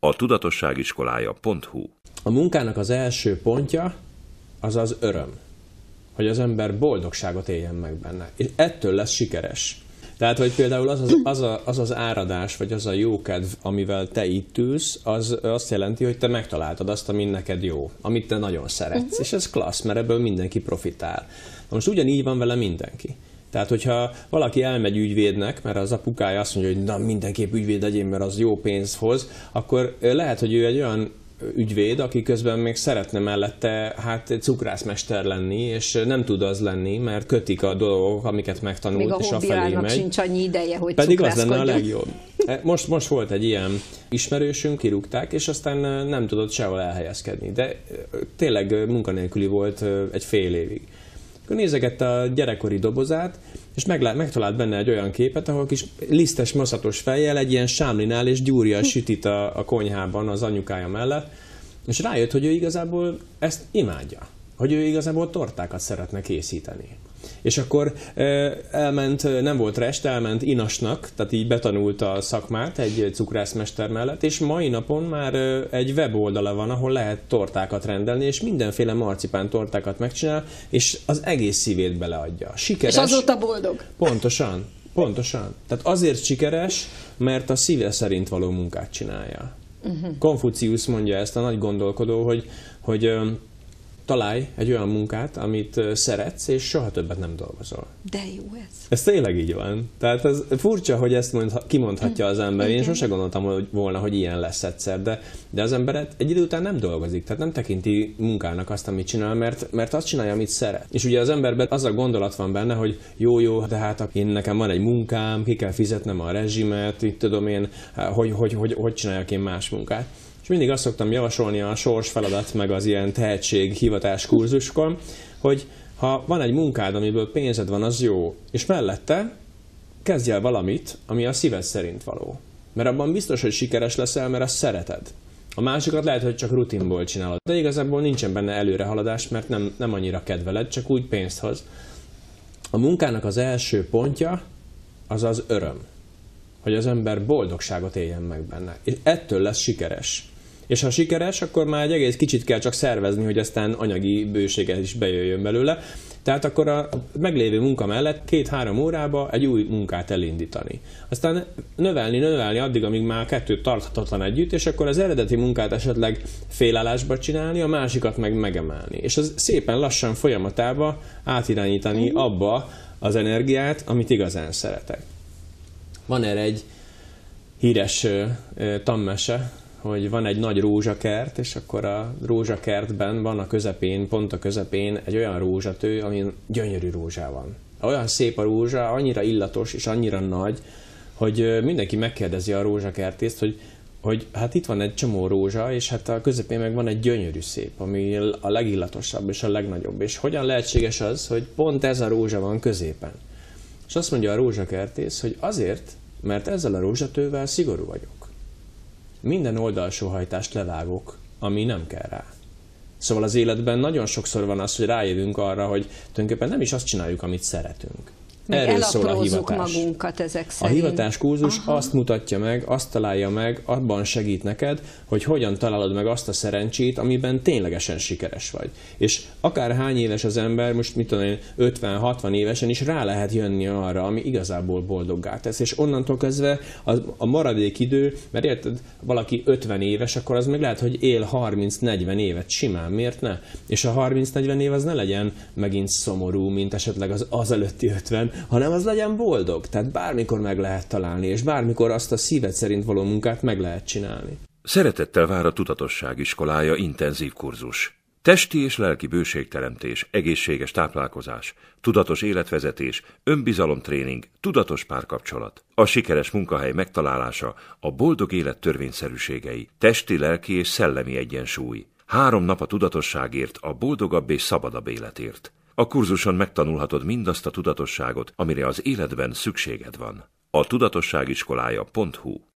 A tudatosságiskolája.hu. A munkának az első pontja az az öröm, hogy az ember boldogságot éljen meg benne, és ettől lesz sikeres. Tehát, hogy például az áradás, vagy az a jókedv, amivel te itt ülsz, az azt jelenti, hogy te megtaláltad azt, ami neked jó, amit te nagyon szeretsz. És ez klassz, mert ebből mindenki profitál. Most ugyanígy van vele mindenki. Tehát, hogyha valaki elmegy ügyvédnek, mert az apukája azt mondja, hogy na, mindenképp ügyvéd legyél, mert az jó pénzt hoz, akkor lehet, hogy ő egy olyan ügyvéd, aki közben még szeretne mellette cukrászmester lenni, és nem tud az lenni, mert kötik a dolgok, amiket megtanult, még és afelé megy. sincs annyi ideje, hogy pedig az lenne a legjobb. Most volt egy ilyen ismerősünk, kirúgták, és aztán nem tudott sehol elhelyezkedni. De tényleg munkanélküli volt egy fél évig. Akkor nézegette a gyerekkori dobozát, és megtalált benne egy olyan képet, ahol kis lisztes, maszatos fejjel egy ilyen sámlinál, és gyúrja a sütit a konyhában az anyukája mellett, és rájött, hogy ő igazából ezt imádja, hogy ő igazából tortákat szeretne készíteni. És akkor elment, nem volt rest, elment inasnak, tehát így betanulta a szakmát egy cukrászmester mellett, és mai napon már egy weboldala van, ahol lehet tortákat rendelni, és mindenféle marcipán tortákat megcsinál, és az egész szívét beleadja. Sikeres. És azóta boldog. Pontosan. Tehát azért sikeres, mert a szíve szerint való munkát csinálja. Konfuciusz mondja ezt, a nagy gondolkodó, hogy találj egy olyan munkát, amit szeretsz, és soha többet nem dolgozol. De jó ez. Ez tényleg így van. Tehát ez furcsa, hogy ezt kimondhatja az ember. Én sose gondoltam volna, hogy ilyen lesz egyszer, de az ember egy idő után nem dolgozik, tehát nem tekinti munkának azt, amit csinál, mert azt csinálja, amit szeret. És ugye az emberben az a gondolat van benne, hogy jó, de hát nekem van egy munkám, ki kell fizetnem a rezsimet, itt tudom én, hogy csináljak én más munkát. És mindig azt szoktam javasolni a sorsfeladat, meg az ilyen tehetség-hivatás kurzuskon, hogy ha van egy munkád, amiből pénzed van, az jó, és mellette kezdj el valamit, ami a szíved szerint való. Mert abban biztos, hogy sikeres leszel, mert azt szereted. A másikat lehet, hogy csak rutinból csinálod. De igazából nincsen benne előrehaladás, mert nem annyira kedveled, csak úgy pénzt hoz. A munkának az első pontja az az öröm, hogy az ember boldogságot éljen meg benne. És ettől lesz sikeres. És ha sikeres, akkor már egy egész kicsit kell csak szervezni, hogy aztán anyagi bősége is bejöjjön belőle. Tehát akkor a meglévő munka mellett 2-3 órába egy új munkát elindítani. Aztán növelni addig, amíg már a kettő tarthatatlan együtt, és akkor az eredeti munkát esetleg félállásba csinálni, a másikat meg megemelni. És az szépen lassan folyamatába átirányítani abba az energiát, amit igazán szeretek. Van erre egy híres tanmese, hogy van egy nagy rózsakert, és akkor a rózsakertben van a közepén, pont a közepén egy olyan rózsatő, amin gyönyörű rózsa van. Olyan szép a rózsa, annyira illatos és annyira nagy, hogy mindenki megkérdezi a rózsakertészt, hogy hát itt van egy csomó rózsa, és hát a közepén meg van egy gyönyörű szép, ami a legillatosabb és a legnagyobb. És hogyan lehetséges az, hogy pont ez a rózsa van középen? És azt mondja a rózsakertész, hogy azért, mert ezzel a rózsatővel szigorú vagyok. Minden oldalsóhajtást levágok, ami nem kell rá. Szóval az életben nagyon sokszor van az, hogy rájövünk arra, hogy tulajdonképpen nem is azt csináljuk, amit szeretünk. Erről szól a hivatás. Magunkat ezek szerint. szerint. A hivatás kurzus azt mutatja meg, azt találja meg, abban segít neked, hogy hogyan találod meg azt a szerencsét, amiben ténylegesen sikeres vagy. És akár hány éves az ember, most mit tudom én, 50-60 évesen is rá lehet jönni arra, ami igazából boldoggá tesz. És onnantól kezdve a maradék idő, mert érted, valaki 50 éves, akkor az meg lehet, hogy él 30-40 évet simán, miért ne? És a 30-40 év az ne legyen megint szomorú, mint esetleg az előtti 50, hanem az legyen boldog. Tehát bármikor meg lehet találni, és bármikor azt a szíved szerint való munkát meg lehet csinálni. Szeretettel vár a Tudatosságiskolája intenzív kurzus. Testi és lelki bőségteremtés, egészséges táplálkozás, tudatos életvezetés, önbizalomtréning, tudatos párkapcsolat. A sikeres munkahely megtalálása, a boldog élet törvényszerűségei, testi, lelki és szellemi egyensúly. 3 nap a tudatosságért, a boldogabb és szabadabb életért. A kurzuson megtanulhatod mindazt a tudatosságot, amire az életben szükséged van. A tudatosságiskolája.hu